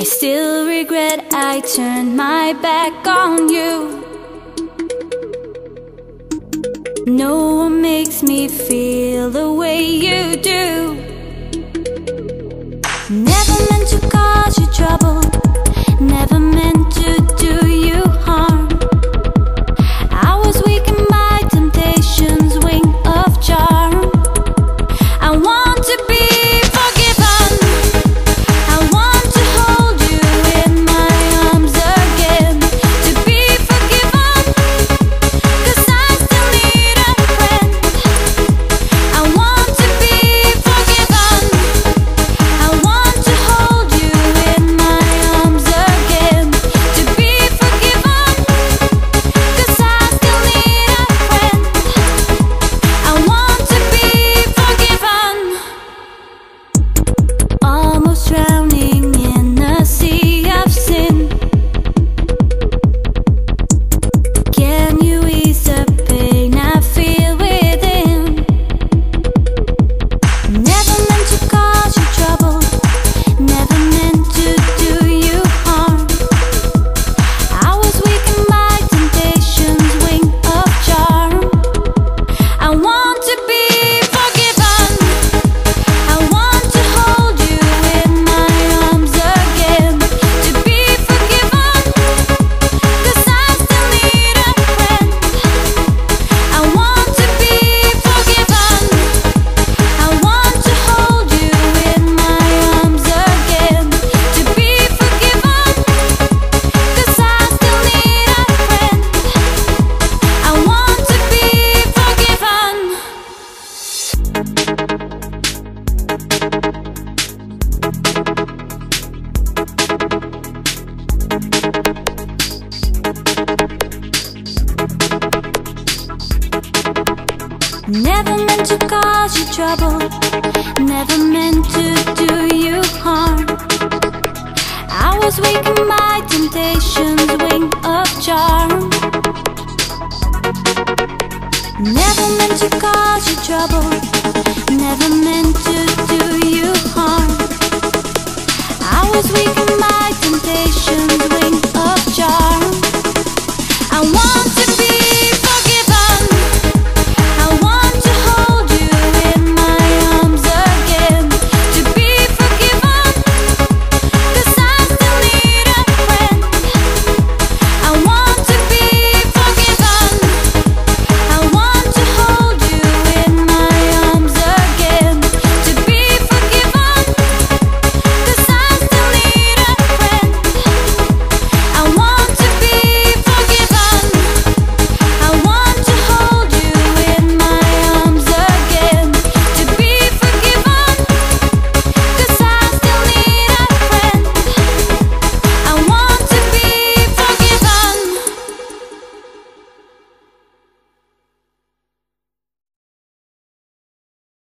I still regret I turned my back on you. No one makes me feel the way you do. Never meant to cause you trouble, never meant to do you harm. I was weakened by temptation's wing of charm. I want to be forgiven, I want to hold you in my arms again. To be forgiven, 'cause I still need a friend. I want to be forgiven, I want to hold you in my arms again. To be forgiven, 'cause I still need a friend. I want to be forgiven. Almost drowning in a sea of sin. Can you ease the pain I feel within? Never meant to cause you trouble, never meant to do you harm. I was weakened by temptation's wing of charm. I want to be forgiven, I want to hold you in my arms again. To be forgiven, 'cause I still need a friend. I want to be forgiven, I want to hold you in my arms again. To be forgiven, 'cause I still need a friend. I want to be forgiven. Never meant to cause you trouble, never meant to do you harm. I was weakened by temptation's wing of charm. Never meant to cause you trouble, never meant to do you harm. I was weakened by temptation's wing of charm. I want to be